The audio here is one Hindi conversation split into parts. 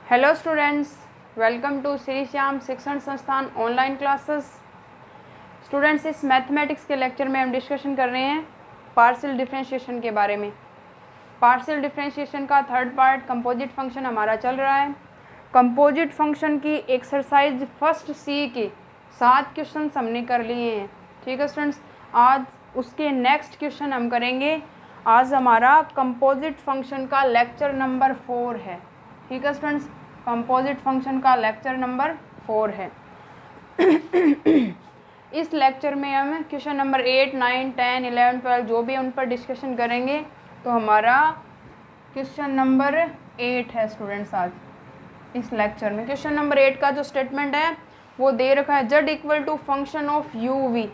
Hello students, welcome to Shri Shyam Shikshan Sansthan online classes. Students, इस मैथमेटिक्स के लेक्चर में हम डिस्कशन कर रहे हैं पार्शियल डिफरेंशिएशन के बारे में। पार्शियल डिफरेंशिएशन का थर्ड पार्ट कंपोजिट फंक्शन हमारा चल रहा है। कंपोजिट फंक्शन की एक्सरसाइज फर्स्ट सी के 7 क्वेश्चन हमने कर लिए हैं। ठीक है स्टूडेंट्स, आज उसके नेक्स्ट क्वेश्चन हम करेंगे। आज हमारा कंपोजिट फंक्शन का लेक्चर नंबर 4 है। ठीक है स्टूडेंट्स, कंपोजिट फंक्शन का लेक्चर नंबर 4 है। इस लेक्चर में हम क्वेश्चन नंबर 8, 9, 10, 11, 12 जो भी उन पर डिस्कशन करेंगे। तो हमारा क्वेश्चन नंबर 8 है स्टूडेंट्स आज इस लेक्चर में। क्वेश्चन नंबर 8 का जो स्टेटमेंट है वो दे रखा है z equal to function of u v.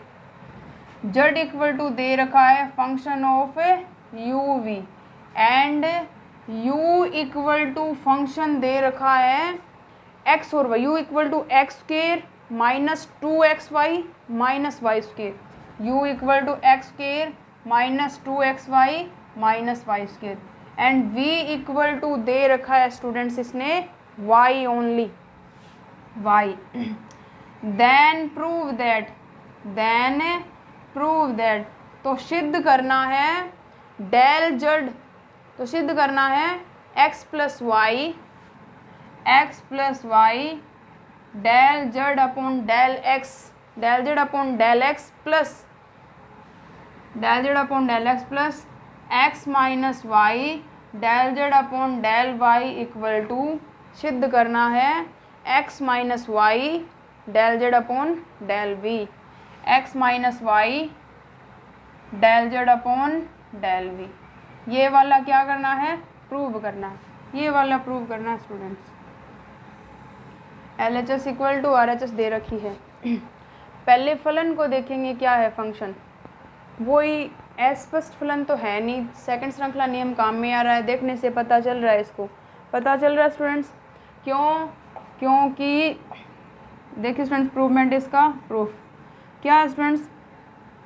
z equal to दे रखा है function of u v and u equal to function दे रखा है x और y। u equal to x square minus 2xy minus y square. u equal to x square minus 2xy minus y square and v equal to दे रखा है स्टूडेंट्स इसने y only y। Then prove that तो सिद्ध करना है डेल जेड। तो सिद्ध करना है x plus y del z upon del x plus x minus y del z upon del y equal to सिद्ध करना है x minus y del z upon del v. X minus y del z upon del v, ये वाला क्या करना है? प्रूव करना है। ये वाला प्रूव करना है students. LHS equal to RHS दे रखी है। पहले फलन को देखेंगे क्या है फंक्शन। वही अस्पष्ट फलन तो है नहीं, सेकंड श्रृंखला नियम काम में आ रहा है। देखने से पता चल रहा है, इसको पता चल रहा है स्टूडेंट्स। क्योंकि देखिए स्टूडेंट्स, प्रूवमेंट इसका प्रूफ क्या है स्टूडेंट्स।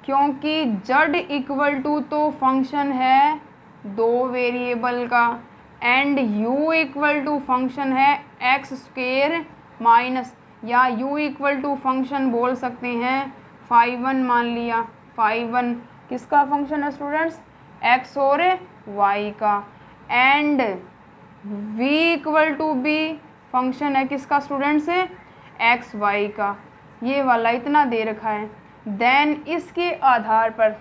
क्योंकि z इक्वल टू तो फंक्शन है 2 वेरिएबल का and u equal to function है एक्स स्क्वेयर माइनस, या u इक्वल टू फंक्शन बोल सकते हैं 5 मान लिया। 5 किसका फंक्शन है स्टूडेंट्स? x और y का। एंड v इक्वल टू भी फंक्शन है किसका स्टूडेंट्स? एक्स वाई का। ये वाला इतना दे रखा है। देन इसके आधार पर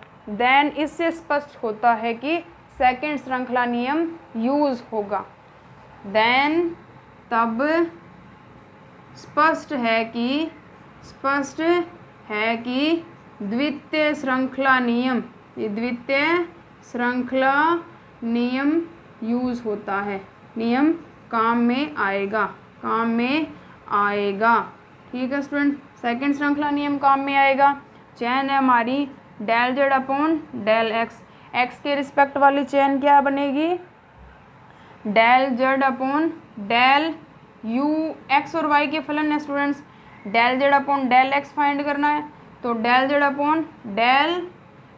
इससे स्पष्ट होता है कि सेकंड श्रृंखला नियम यूज होगा। देन तब स्पष्ट है कि द्वितीय श्रृंखला नियम यूज होता है, नियम काम में आएगा। ठीक है स्टूडेंट, सेकंड श्रृंखला नियम काम में आएगा। चेन है हमारी del z upon del x. X के रिस्पेक्ट वाली चेन क्या बनेगी? Del z upon del u. X और वाई के फलन है students. Del z upon del x find करना है, तो del z upon del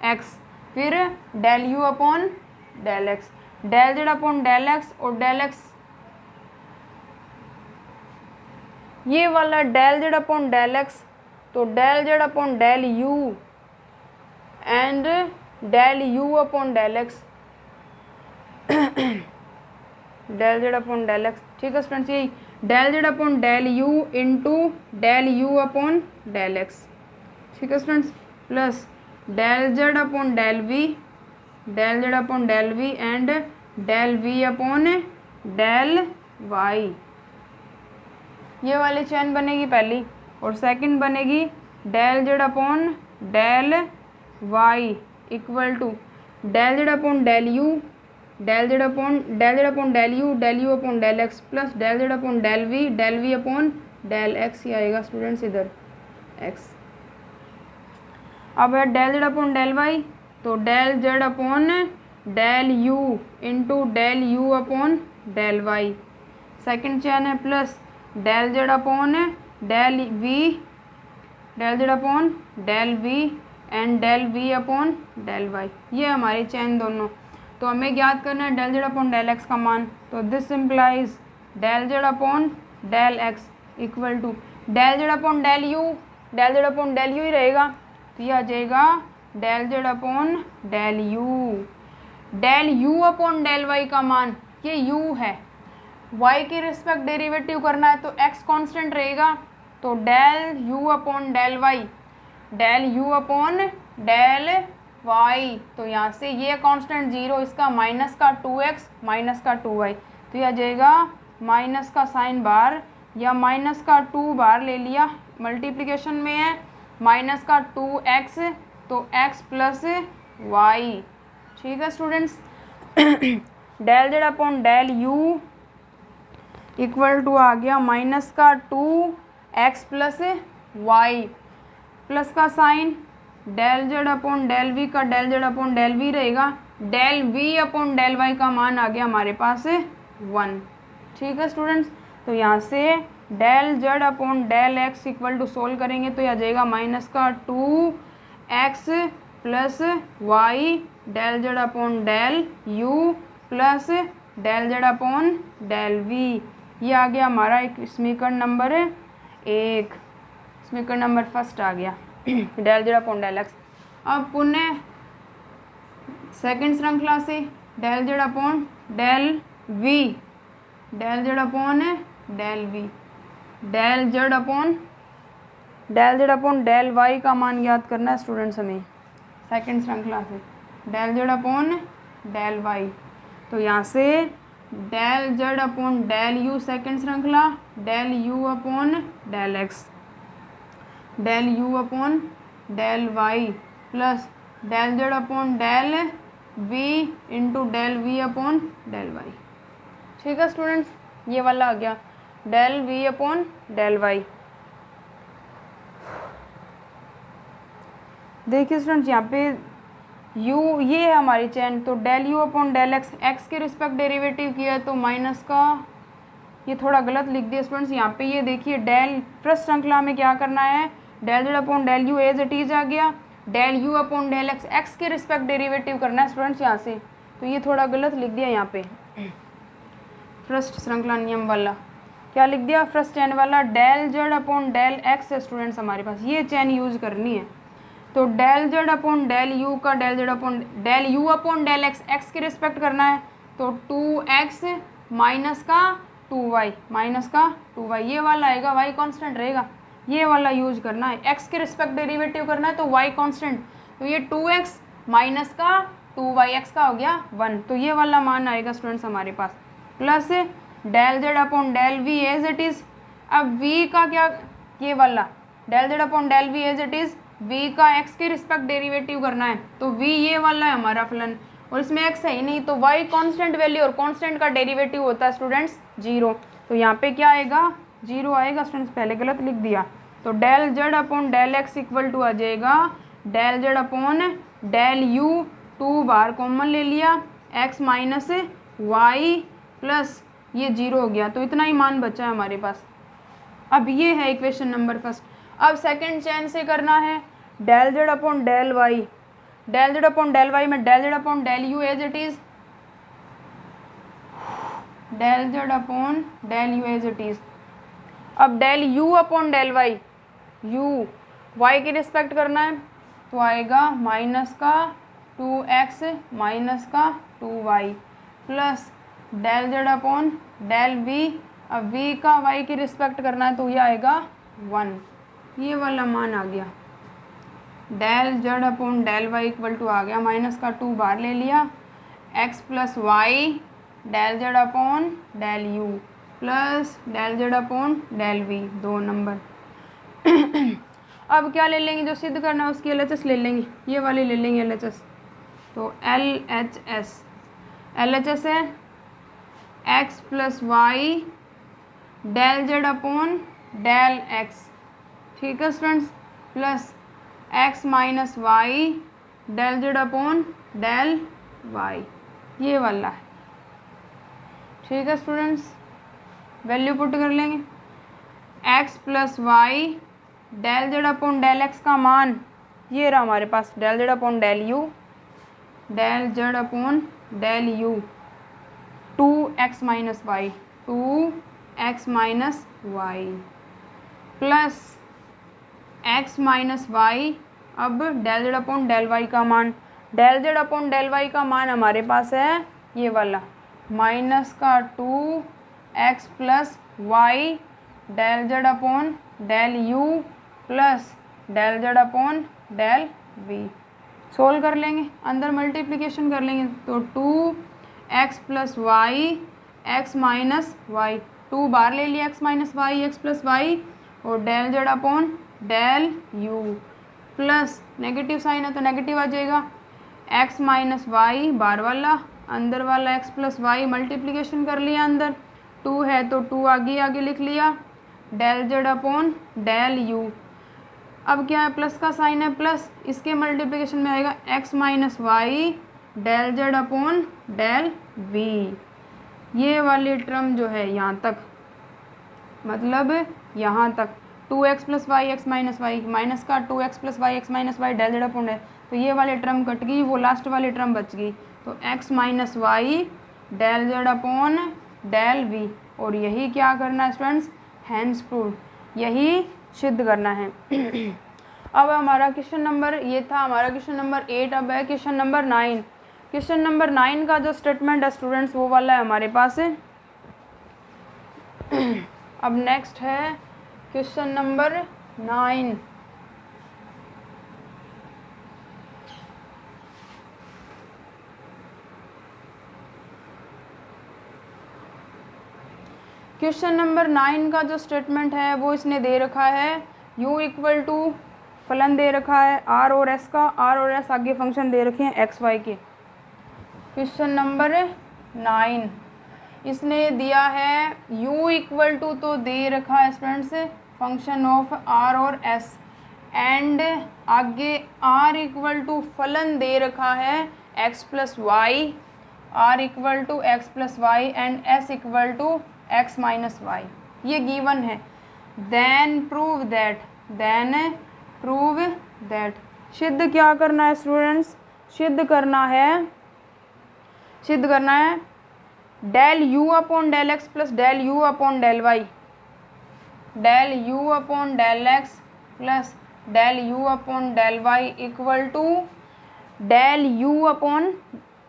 x, फिर del u upon del x. Del z upon del x और डेल एक्स, ये वाला del z upon del x, तो del z upon del u and del u upon del x. Del z upon del x. ठीक है स्टूडेंट्स, यही del z upon del u into del u upon del x. ठीक है students, plus del z upon del v and del v upon del y. ये वाली चेन बनेगी पहली, और सेकंड बनेगी del z upon del y equal to del z upon del u del upon del u upon del x plus del z upon del v upon del x. ही आएगा स्टूडेंट्स इधर एक्स। अब है del z upon del y, तो del z upon del u into del u upon del y. Second chain है plus del z upon del z upon del v and del v upon del y. ये हमारी चेन दोनों। तो हमें ज्ञात करना है del z upon del x का मान। तो this implies del z upon del x equal to del z upon del u, del z upon del u ही रहेगा, तो ये आ जाएगा del z upon del u. Del u upon del y का मान, ये यू है, वाई की रिस्पेक्ट डेरिवेटिव करना है तो एक्स कांस्टेंट रहेगा, तो del u upon del y, del u upon del y, तो यहाँ से ये कांस्टेंट 0, इसका माइनस का 2x माइनस का 2y, तो ये आ जाएगा माइनस का साइन बार या माइनस का 2 बार ले लिया, मल्टीप्लिकेशन में है माइनस का 2x, तो x प्लस वाई। ठीक है students, del z upon del u equal to आ गया माइनस का 2x प्लस वाई, प्लस का sign del z upon del v का del z upon del v रहेगा, del v upon del y का मान आ गया हमारे पास 1। ठीक है स्टूडेंट्स, तो यहाँ से del z upon del x equal to solve करेंगे तो यह आ जाएगा माइनस का 2x plus y del z upon del u plus del z upon del v. ये आ गया हमारा एक समीकरण नंबर 1, समीकरण नंबर फर्स्ट आ गया del z upon del x. अब पुनः सेकंड श्रृंखला से del z upon del v, del z upon del v, del z upon del y का मान ज्ञात करना है स्टूडेंट्स हमें सेकंड श्रृंखला से, del z upon del y, तो यहाँ से del z upon del u second श्रृंखला, del u upon del x, del u upon del y plus del z upon del v into del v upon del y. ठीक है स्टूडेंट्स, ये वाला आ गया del v upon del y. देखिए स्टूडेंट्स यहाँ पे u ये है हमारी चेन, तो del u upon del x, x के रिस्पेक्ट डेरिवेटिव किया है तो माइनस का, ये थोड़ा गलत लिख दिया स्टूडेंट्स यहाँ पे। ये देखिए डेल फर्स्ट श्रृंखला में क्या करना है, del z upon del u as it is आ गया, del u upon del x, x के रिस्पेक्ट डेरिवेटिव करना है स्टूडेंट्स यहाँ से, तो ये थोड़ा गलत लिख दिया यहाँ पे फर्स्ट श्रृंखला नियम वाला। क्या लिख दिया फर्स्ट चैन वाला, del z upon del x है स्टूडेंट्स हमारे पास, ये चैन यूज करनी है। तो del z upon del u का del z upon del u upon del x, x की रिस्पेक्ट करना है तो 2x माइनस का 2y, माइनस का 2y, ये वाला आएगा, y कांस्टेंट रहेगा, ये वाला यूज करना है। x के रिस्पेक्ट डेरिवेटिव करना है तो y कांस्टेंट, तो ये 2x माइनस का 2y, x का हो गया 1, तो ये वाला मान आएगा स्टूडेंट्स हमारे पास, plus del z upon del v as it is. अब v का क्या, ये वाला del z upon del v as it is, v का x के रिस्पेक्ट डेरिवेटिव करना है तो v ये वाला है हमारा फलन, और इसमें x है ही नहीं, तो y कांस्टेंट वैल्यू और कांस्टेंट का डेरिवेटिव होता है स्टूडेंट्स 0, तो यहाँ पे क्या आएगा 0 आएगा स्टूडेंट्स, पहले गलत लिख दिया। तो del z upon del x equal to आ जाएगा del z upon del u, 2 बार कॉमन ले लिया, x माइनस वाई प्लस ये 0 हो गया, तो इतना ही मान बचा है हमारे पास। अब ये है इक्वेशन नंबर फर्स्ट। अब सेकंड चैन से करना है del z upon del y, del z upon del y में del z upon del u as it is, del z upon del u as it is. अब del u upon del y, u y की रिस्पेक्ट करना है तो आएगा माइनस का 2x माइनस का 2y plus del z upon del v, अब v का y की रिस्पेक्ट करना है तो ये आएगा 1, ये वाला मान आ गया। Del z upon del y equal to आ गया माइनस का 2 बार ले लिया, x plus y del z upon del u plus del z upon del v, 2 number. अब क्या ले लेंगे, जो सिद्ध करना है उसकी LHS ले लेंगे, ये वाली ले लेंगे LHS, तो LHS है x plus y del z upon del x, ठीक है students, plus x minus y del z upon del y, ये वाला है। ठीक है स्टूडेंट्स, वैल्यू पुट कर लेंगे, x plus y del z upon del x का मान ये रहा हमारे पास, del z upon del u del z upon del u 2x minus y 2x minus y plus x minus y. अब del z upon del y का मान, del z upon del y का मान हमारे पास है ये वाला माइनस का 2x plus y del z upon del u plus del z upon del v. Solve कर लेंगे, अंदर मल्टीप्लिकेशन कर लेंगे तो 2x plus y x minus y, 2 बाहर ले लिया x minus y x plus y और del z upon del u plus negative sign है तो नेगेटिव आ जाएगा x माइनस वाई बाहर वाला अंदर वाला x प्लस वाई मल्टीप्लिकेशन कर लिया, अंदर 2 है तो 2 आगे आगे लिख लिया del z upon del u. अब क्या है प्लस का साइन है प्लस, इसके मल्टीप्लिकेशन में आएगा x minus y del z upon del v. ये वाली टर्म जो है यहाँ तक, मतलब यहाँ तक 2x plus y x minus y minus का 2x plus y x minus y del z upon है, तो ये वाली टर्म कट गई, वो लास्ट वाली टर्म बच गई, तो x minus y del z upon del v. और यही क्या करना है स्टूडेंट्स, हैंस प्रूव, यही सिद्ध करना है। अब हमारा क्वेश्चन नंबर, ये था हमारा क्वेश्चन नंबर 8। अब है क्वेश्चन नंबर 9। क्वेश्चन नंबर 9 का जो स्टेटमेंट है स्टूडेंट्स वो वाला है हमारे पास है। अब नेक्स्ट है क्वेश्चन नंबर 9। क्वेश्चन नंबर 9 का जो स्टेटमेंट है वो इसने दे रखा है u इक्वल टू फलन दे रखा है r और s का, r और s आगे फंक्शन दे रखे हैं x y के। क्वेश्चन नंबर 9 इसने दिया है u इक्वल टू तो दे रखा है स्टूडेंट्स फंक्शन ऑफ r और s एंड आगे r इक्वल टू फलन दे रखा है x plus y, r equal to x plus y and s equal to x minus y, ये गिवन है। देन प्रूव दैट, सिद्ध क्या करना है स्टूडेंट्स, सिद्ध करना है del u upon del x plus del u upon del y, del u upon del x plus del u upon del y equal to del u upon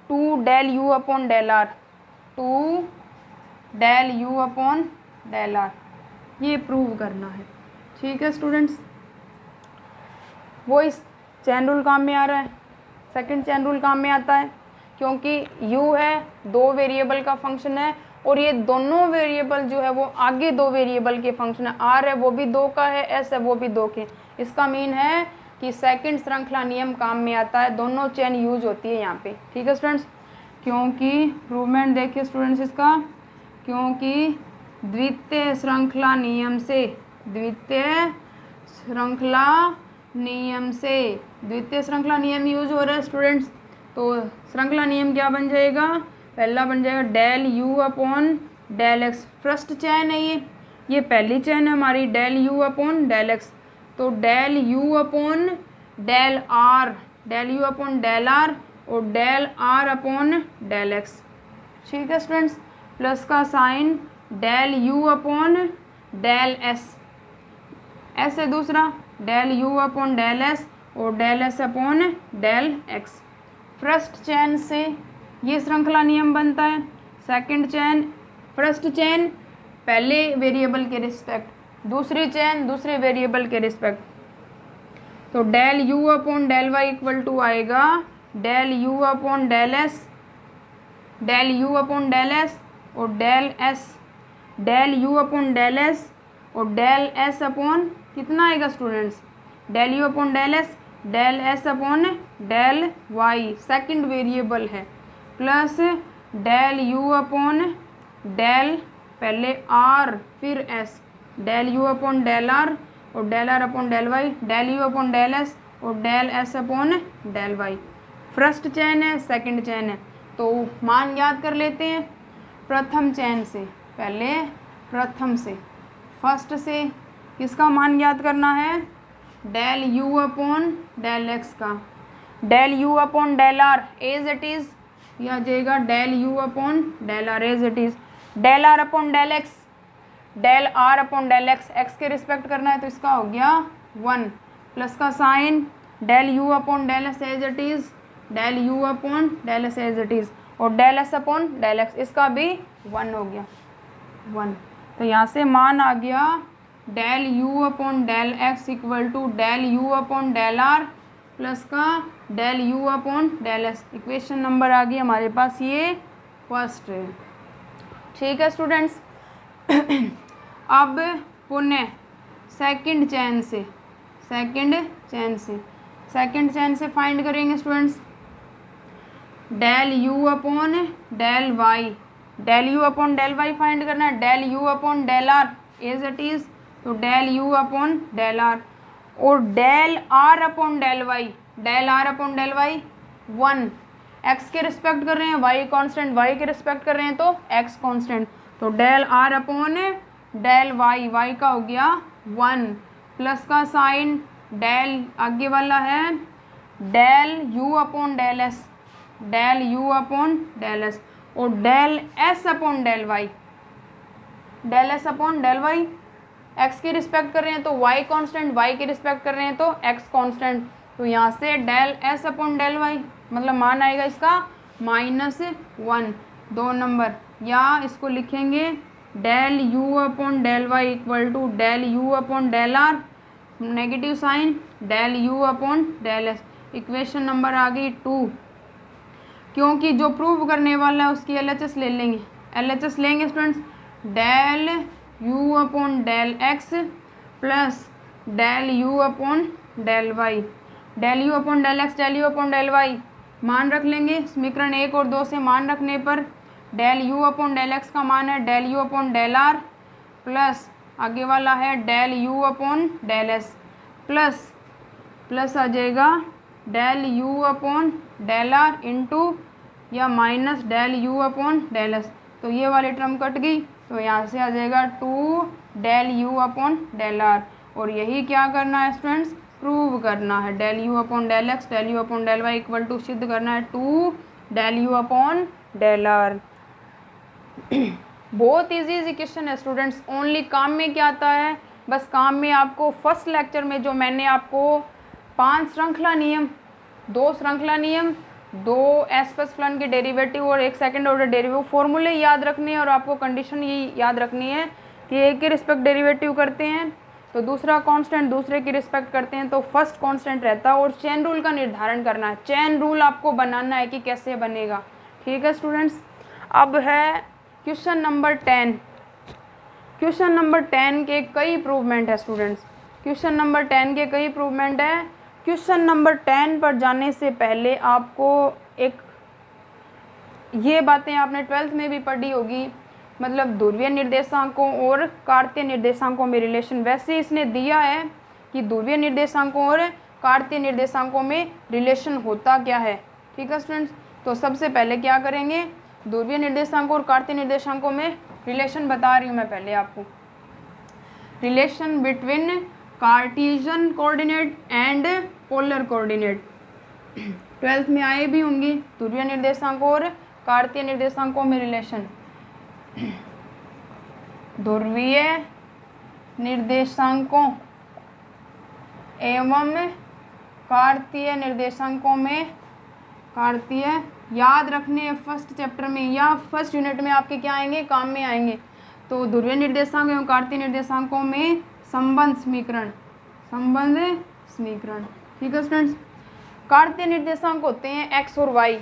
del u upon del r, del u upon del r, ये प्रूव करना है। ठीक है स्टूडेंट्स, वो इस चैन रूल काम में आ रहा है, सेकंड चैन रूल काम में आता है, क्योंकि u है 2 वेरिएबल का फंक्शन है और ये दोनों वेरिएबल जो है वो आगे 2 वेरिएबल के फंक्शन है, r है वो भी 2 का है, s है वो भी 2 के। इसका मीन है कि सेकंड श्रृंखला नियम काम में आता है, दोनों चैन यूज होती है यहाँ पे। ठीक है स्टूडेंट्स, क्योंकि प्रूवमेंट देखिए स्टूडेंट्स इसका, क्योंकि द्वितीय श्रृंखला नियम से द्वितीय श्रृंखला नियम यूज हो रहा है स्टूडेंट्स, तो श्रृंखला नियम क्या बन जाएगा, पहला बन जाएगा del u upon del x, first chain है ये पहली चैन है हमारी, del u upon del x, तो del u upon del u upon del r और del r upon del x। ठीक है स्टूडेंट्स, प्लस का sign del u upon del s है दूसरा, del u upon del s और del s upon del x। First chain से ये श्रृंखला नियम बनता है, सेकंड चैन, फर्स्ट चैन पहले वेरिएबल के रिस्पेक्ट, दूसरी चैन दूसरे वेरिएबल के रिस्पेक्ट, तो del u upon del y equal to आएगा del u upon del s, del u upon del s और del s, del u upon del s और डेल s अपॉन कितना आएगा students, del u upon del s, del s upon del y second variable है, plus del u upon del पहले r फिर s, del u upon del r और del r upon del y, del u upon del s और del s upon del y। First chain है सेकंड चैन है, तो मान याद कर लेते हैं प्रथम चैन से, पहले प्रथम से फर्स्ट से किसका मान याद करना है, del u upon del x का, del u upon del r as it is, ये आ जाएगा del u upon del r as it is. Del r upon del x, del r upon del x, x के रिस्पेक्ट करना है तो इसका हो गया 1 प्लस का sign del u upon del s as it is, del u upon del s as it is, और del s upon del x, इसका भी 1 हो गया 1। तो यहाँ से मान आ गया del u upon del x equal to del u upon del r plus का del u upon del s. Equation number आ गई हमारे पास ये फर्स्ट है। ठीक है स्टूडेंट्स। अब पुनः सेकंड चेन से फाइंड करेंगे students. Del u upon del y, del u upon del y find करना है। Del u upon del r as it is, तो del u upon del r, और del r upon del y, del r upon del y 1, x के रिस्पेक्ट कर रहे हैं, वाई कांस्टेंट, वाई के रिस्पेक्ट कर रहे हैं तो एक्स कांस्टेंट, तो del r upon del Y, Y का हो गया 1 प्लस का साइन डेल आगे वाला है del u upon del s, del u upon del s, और del s upon del y, del s upon del y, x की रिस्पेक्ट कर रहे हैं तो वाई कांस्टेंट, वाई की रिस्पेक्ट कर रहे हैं तो एक्स कांस्टेंट, तो यहाँ से del s upon del y मतलब मान आएगा इसका -1 2 नंबर, या इसको लिखेंगे del u upon del y equal to del u upon del r negative sign del u upon del s. Equation number आ गई 2, क्योंकि जो प्रूव करने वाला है उसकी LHS ले लेंगे, LHS लेंगे students, del u upon del x plus del u upon del y, del u upon del x, del u upon del y मान रख लेंगे। समीकरण 1 और 2 से मान रखने पर del u upon del x का मान है del u upon del r plus आगे वाला है del u upon del s, plus आ जाएगा del u upon del r into या minus del u upon del s, तो ये वाली टर्म कट गई, तो यहाँ से आ जाएगा 2 del u upon del r, और यही क्या करना है स्टूडेंट्स, प्रूव करना है। Del u upon del x, del u upon del y equal to सिद्ध करना है 2 del u upon del r. बहुत इजी क्वेश्चन है स्टूडेंट्स। ओनली काम में क्या आता है, बस काम में आपको फर्स्ट लेक्चर में जो मैंने आपको 5 श्रृंखला नियम, 2 श्रृंखला नियम, 2 एस प्लस फलन के डेरिवेटिव और 1 सेकंड ऑर्डर डेरिवेटिव फॉर्मूले याद रखने हैं, और आपको कंडीशन ये याद रखनी है कि एक के रिस्पेक्ट डेरिवेटिव करते हैं तो दूसरा कांस्टेंट दूसरे की रिस्पेक्ट करते हैं तो फर्स्ट कांस्टेंट रहता है, और चेन रूल का निर्धारण करना है। चेन रूल आपको बनाना है कि कैसे बनेगा। ठीक है स्टूडेंट्स। अब है क्वेश्चन नंबर 10। क्वेश्चन नंबर 10 के कई प्रूवमेंट है स्टूडेंट्स, क्वेश्चन नंबर 10 के कई प्रूवमेंट है। क्वेश्चन नंबर 10 पर जाने से पहले आपको एक ये बातें आपने 12th में भी पढ़ी होगी, मतलब ध्रुवीय निर्देशांकों और कार्तीय निर्देशांकों में रिलेशन। वैसे इसने दिया है कि ध्रुवीय निर्देशांकों और कार्तीय निर्देशांकों में रिलेशन होता क्या है। ठीक है स्टूडेंट्स, तो सबसे पहले क्या करेंगे, ध्रुवीय निर्देशांकों और कार्तीय निर्देशांकों में रिलेशन बता रही हूँ मैं पहले आपको। Relation between Cartesian coordinate and polar coordinate 12th में आए भी होंगी। ध्रुवीय निर्देशांकों और कार्तीय निर्देशांकों में रिलेशन, ध्रुवीय निर्देशांकों एवं कार्तीय निर्देशांकों में, कार्तीय याद रखने फर्स्ट चैप्टर में या फर्स्ट यूनिट में आपके क्या आएंगे, काम में आएंगे। तो ध्रुवीय निर्देशांक एवं कार्तीय निर्देशांकों में संबंध समीकरण, संबंध समीकरण। ठीक है स्टूडेंट्स। कार्तीय निर्देशांक होते हैं एक्स और वाई,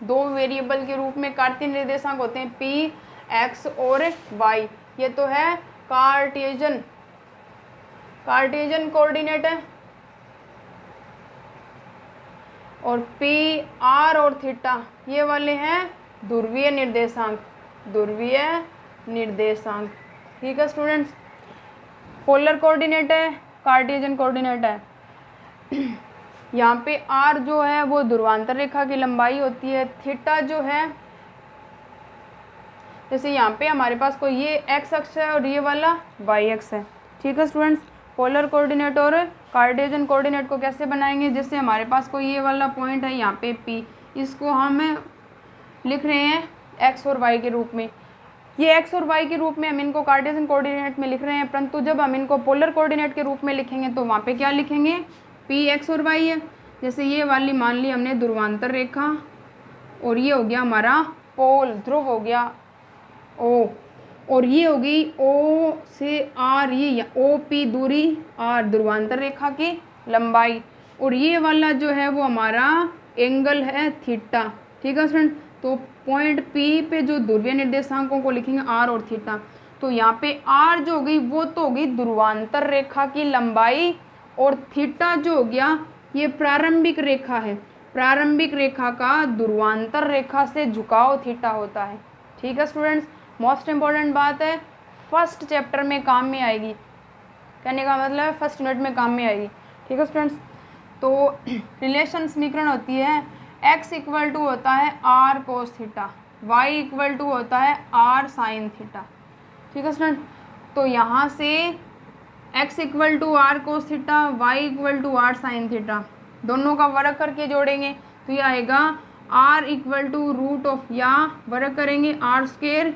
2 वेरिएबल के रूप में कार्तीय निर्देशांक होते हैं पी एक्स और वाई। ये तो है कार्टेशियन कोऑर्डिनेट है, और पी आर और थीटा ये वाले हैं ध्रुवीय निर्देशांक, ध्रुवीय निर्देशांक। ठीक है स्टूडेंट्स। पोलर कोऑर्डिनेट है, कार्टेशियन कोऑर्डिनेट है। यहाँ पे आर जो है वो ध्रुवांतर रेखा की लंबाई होती है, थीटा जो है जैसे यहाँ पे हमारे पास कोई ये एक्स अक्ष है और ये वाला वाई अक्ष है। ठीक है स्टूडेंट्स। पोलर कोऑर्डिनेट और कार्टेशियन कोऑर्डिनेट को कैसे बनाएंगे, जैसे हमारे पास कोई ये वाला पॉइंट है यहाँ पे P, इसको हम लिख रहे हैं x और y के रूप में। ये x और y के रूप में हम इनको कार्टेशियन कोऑर्डिनेट में लिख रहे हैं, परंतु जब हम इनको पोलर कोऑर्डिनेट के रूप में लिखेंगे तो वहाँ पे क्या लिखेंगे, P x और y है। जैसे ये वाली मान ली हमने ध्रुवांतर रेखा, और ये हो गया हमारा पोल, ध्रुव हो गया O, और ये होगी O से R, ये OP दूरी R ध्रुवांतर रेखा की लंबाई, और ये वाला जो है वो हमारा एंगल है थीटा। ठीक है फ्रेंड, तो पॉइंट P पे जो ध्रुवीय निर्देशांकों को लिखेंगे R और थीटा, तो यहाँ पे R जो होगी वो तो होगी ध्रुवांतर रेखा की लंबाई, और थीटा जो हो गया ये प्रारंभिक रेखा है, प्रारंभिक रेखा का ध्रुवांतर रेखा से झुकाव थीटा होता है। ठीक है स्टूडेंट्स, मोस्ट इम्पॉर्टेंट बात है, फर्स्ट चैप्टर में काम में आएगी, कहने का मतलब फर्स्ट यूनिट में काम में आएगी। ठीक है स्टूडेंट्स, तो रिलेशन समीकरण होती है x इक्वल टू होता है r cos theta, y equal to होता है r साइन थीटा। ठीक है स्टूडेंट, तो यहाँ से x equal to r cos theta, y equal to r sine theta, दोनों का वर्ग करके जोड़ेंगे तो ये आएगा r equal to root of, या वर्ग करेंगे r square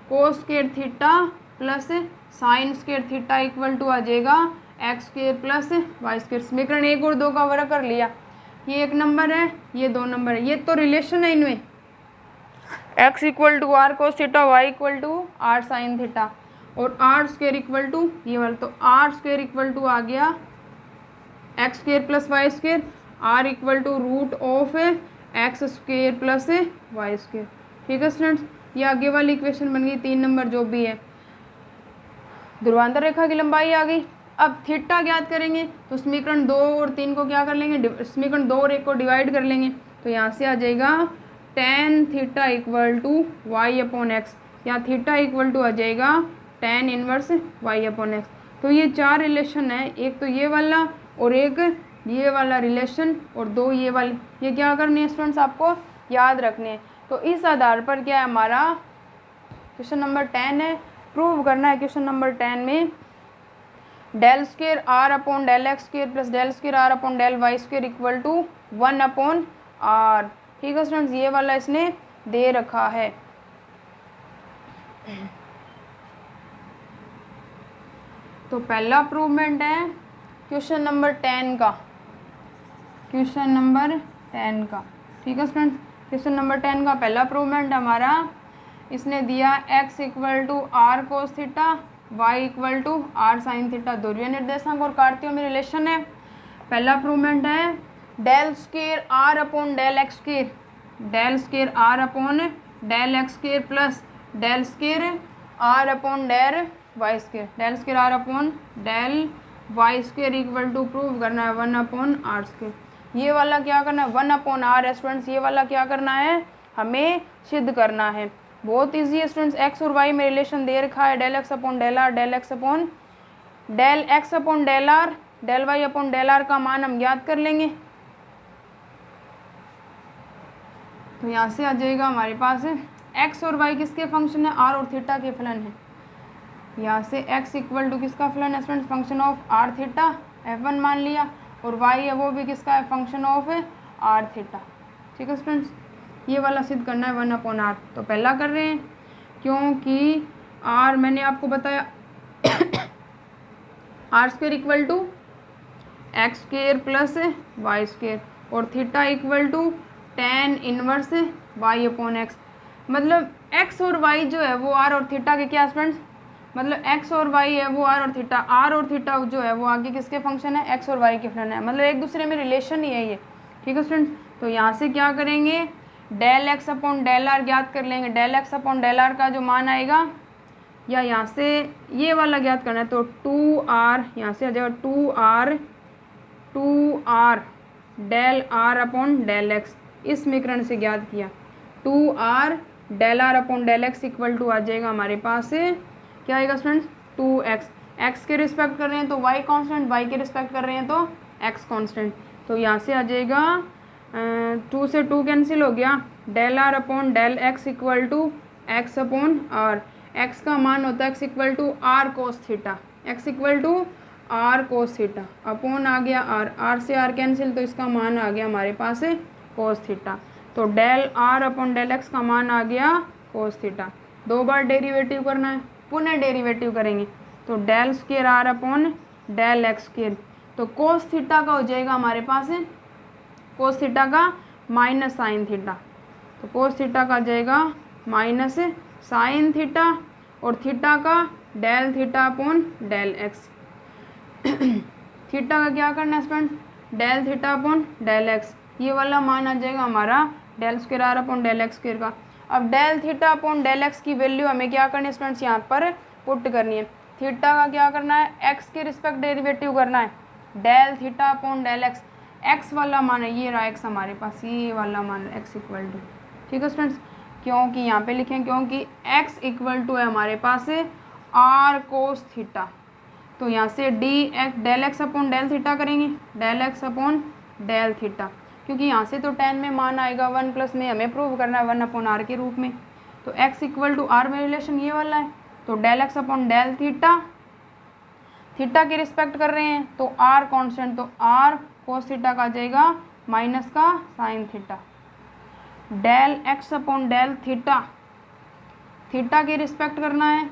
cos square theta plus sine square theta equal to आ जाएगा x square plus y square. समीकरण 1 और 2 का वर्ग कर लिया, ये 1 नंबर है, ये 2 नंबर है, ये तो रिलेशन है इनमें, x equal to r cos theta, y equal to r sine theta, और आर स्क्वायर इक्वल टू ये वाला, तो आर स्क्वायर इक्वल टू आ गया x square plus y square, r equal to root of x square plus y square. ठीक है स्टूडेंट्स, ये आगे वाली इक्वेशन बन गई 3 नंबर जो भी है, ध्रुवांतर रेखा की लंबाई आ गई। अब थीटा ज्ञात करेंगे तो समीकरण 2 और 3 को क्या कर लेंगे, समीकरण 2 और 1 को डिवाइड कर लेंगे, तो यहाँ से आ जाएगा tan theta equal to y upon x, यहाँ थीटा इक्वल टू आ जाएगा tan inverse y upon x. तो ये 4 रिलेशन है, एक तो ये वाला और एक ये वाला रिलेशन और 2 ये वाले, ये क्या करने हैं स्टूडेंट्स, आपको याद रखने हैं। तो इस आधार पर क्या है हमारा क्वेश्चन नंबर 10 है, प्रूव करना है क्वेश्चन नंबर 10 में del square r upon del x square plus del square r upon del y square equal to 1 upon r. ठीक है स्टूडेंट्स, ये वाला इसने दे रखा है। तो पहला प्रूवमेंट है क्वेश्चन नंबर 10 का, क्वेश्चन नंबर 10 का। ठीक है स्टूडेंट्स, क्वेश्चन नंबर 10 का पहला प्रूवमेंट हमारा इसने दिया x equal to r cos theta, y equal to r sine theta, ध्रुवीय निर्देशांक और कार्तीय में रिलेशन है। पहला प्रूवमेंट है del square r upon del x square, del square r upon del x square plus del square r upon del y square, del square r upon del y square equal to prove करना है 1 अपॉन आर स्क्वायर। ये वाला क्या करना है 1 अपॉन आर है स्टूडेंट्स, ये वाला क्या करना है हमें सिद्ध करना है। बहुत ईजी है स्टूडेंट्स, एक्स और वाई में रिलेशन दे रखा है, del x upon del r, del x upon del x upon del r, del y upon del r का मान हम ज्ञात कर लेंगे। तो यहाँ से आ जाएगा हमारे पास एक्स और वाई किसके फंक्शन है, आर और थीटा के फलन है। यहाँ से एक्स इक्वल टू किसका फलन है students, function of r theta f1 मान लिया, और वाई है वो भी किसका है, फंक्शन ऑफ आर थीटा। ठीक है स्टूडेंट्स, ये वाला सिद्ध करना है 1 अपॉन आर। तो पहला कर रहे हैं क्योंकि आर मैंने आपको बताया r square equal to x square plus y square, और theta equal to tan inverse y upon x. मतलब एक्स और वाई जो है वो आर और थीटा के क्या स्टूडेंट्स, मतलब एक्स और वाई है वो आर और थीटा, आर और थीटा जो है वो आगे किसके फंक्शन है, एक्स और वाई के फंक्शन है, मतलब एक दूसरे में रिलेशन ही है ये। ठीक है स्टूडेंट्स, तो यहाँ से क्या करेंगे del x upon del r ज्ञात कर लेंगे, del x upon del r का जो मान आएगा, या यहाँ से ये वाला ज्ञात करना है तो 2r, यहाँ से आ जाएगा 2r del r upon del x, इस समीकरण से ज्ञात किया 2r del r upon del x equal to आ जाएगा हमारे पास क्या आएगा स्टूडेंट्स 2x, x के रिस्पेक्ट कर रहे हैं तो y कांस्टेंट, y के रिस्पेक्ट कर रहे हैं तो x कांस्टेंट। तो यहाँ से आ जाएगा 2 से 2 कैंसिल हो गया, del r upon del x equal to x upon r, x का मान होता है x equal to r cos theta, x equal to r cos theta upon आ गया आर से आर कैंसिल, तो इसका मान आ गया हमारे पास कोस थीटा। तो del r upon del x का मान आ गया कोस थीटा। 2 बार डेरिवेटिव करना है, पुनः डेरिवेटिव करेंगे तो del square r upon del x square. तो कोस थीटा का हो जाएगा हमारे पास कोस थीटा का माइनस साइन थीटा। तो कोस थीटा का आ जाएगा माइनस साइन थीटा और थीटा का del theta upon del x. Theta का क्या करना है student, del theta upon del x, ये वाला मान आ जाएगा हमारा del square r upon del x square का। अब del theta upon del x की वैल्यू हमें क्या करनी है स्टूडेंट्स, यहाँ पर पुट करनी है। थीटा का क्या करना है, एक्स के रिस्पेक्ट डेरिवेटिव करना है, del theta upon del x. X वाला मान है ये रहा एक्स हमारे पास, ये वाला मान एक्स इक्वल टू, ठीक है स्टूडेंट्स, क्योंकि यहाँ पे लिखें क्योंकि एक्स इक्वल टू है हमारे पास आर कोस थीटा। तो यहाँ से del x upon del theta करेंगे, del x upon del theta, क्योंकि यहाँ से तो 10 में मान आएगा 1 प्लस में हमें प्रूव करना है 1 अपॉन आर के रूप में। तो x इक्वल टू आर में रिलेशन ये वाला है, तो del x upon del theta, theta की रिस्पेक्ट कर रहे हैं तो आर कांस्टेंट, तो आर कोस थीटा का जाएगा माइनस का sine theta. Del x upon del theta, theta की रिस्पेक्ट करना है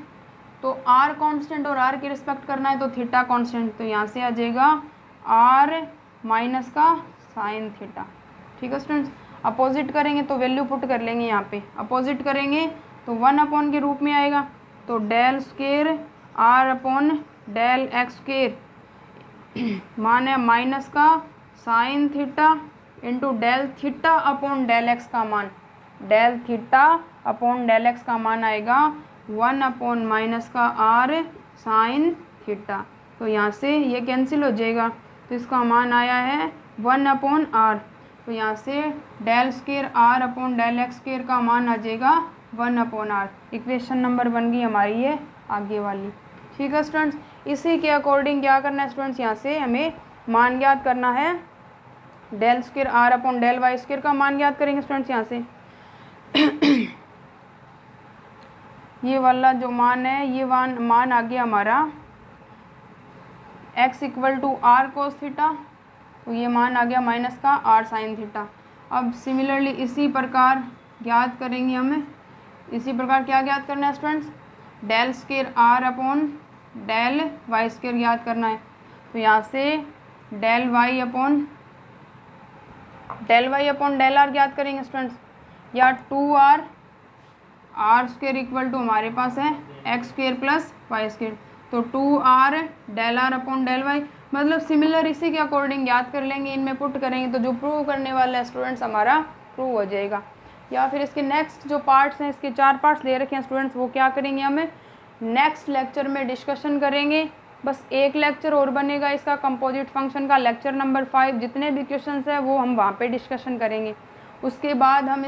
तो आर कांस्टेंट और आर की रिस्पेक्ट करना है तो थीटा कांस्टेंट, तो यहाँ से आ जाएगा आर माइनस का साइन थीटा, ठीक है स्टूडेंट्स। अपोजिट करेंगे तो वैल्यू पुट कर लेंगे, यहाँ पे अपोजिट करेंगे तो 1 अपॉन के रूप में आएगा, तो del square r upon del x square मान है माइनस का sine theta into del theta upon del x का मान, del theta upon del x का मान आएगा 1 अपॉन माइनस का आर साइन थीटा। तो यहाँ से ये कैंसिल हो जाएगा, तो इसका मान आया है 1 अपॉन आर, तो यहाँ से del square r upon del x square का मान आ जाएगा 1 अपॉन आर। इक्वेशन नंबर 1 की हमारी ये आगे वाली, ठीक है स्टूडेंट्स। इसी के अकॉर्डिंग क्या करना है स्टूडेंट्स, यहाँ से हमें मान ज्ञात करना है, del square r upon del y square का मान ज्ञात करेंगे स्टूडेंट्स। यहाँ से ये वाला जो मान है ये मान आ गया हमारा x equal to r cos theta, तो ये मान आ गया माइनस का आर साइन थीटा। अब सिमिलरली इसी प्रकार ज्ञात करेंगे हमें, इसी प्रकार क्या ज्ञात करना है students, del square r upon del y square ज्ञात करना है। तो यहाँ से del y upon del r ज्ञात करेंगे स्टूडेंट्स, या 2r are square equal to हमारे पास है x square plus y square, तो 2r del r upon del y, मतलब सिमिलर इसी के अकॉर्डिंग याद कर लेंगे, इनमें पुट करेंगे तो जो प्रूव करने वाला है स्टूडेंट्स हमारा प्रूव हो जाएगा। या फिर इसके नेक्स्ट जो पार्ट्स हैं, इसके 4 पार्ट्स दे रखे हैं स्टूडेंट्स, वो क्या करेंगे हमें नेक्स्ट लेक्चर में डिस्कशन करेंगे। बस एक लेक्चर और बनेगा इसका कंपोजिट फंक्शन का, लेक्चर नंबर 5, जितने भी क्वेश्चंस हैं वो हम वहाँ पे डिस्कशन करेंगे। उसके बाद हम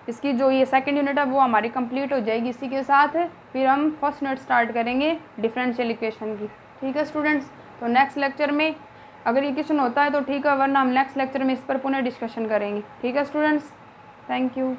इसकी जो ये सेकंड यूनिट है वो हमारी कंप्लीट हो जाएगी। इसी के साथ फिर हम फर्स्ट यूनिट स्टार्ट करेंगे डिफरेंशियल इक्वेशन की, ठीक है स्टूडेंट्स। तो नेक्स्ट लेक्चर में अगर ये क्वेश्चन होता है तो ठीक है, वरना हम नेक्स्ट लेक्चर में इस पर पुनः डिस्कशन करेंगे, ठीक है स्टूडेंट्स। Thank you.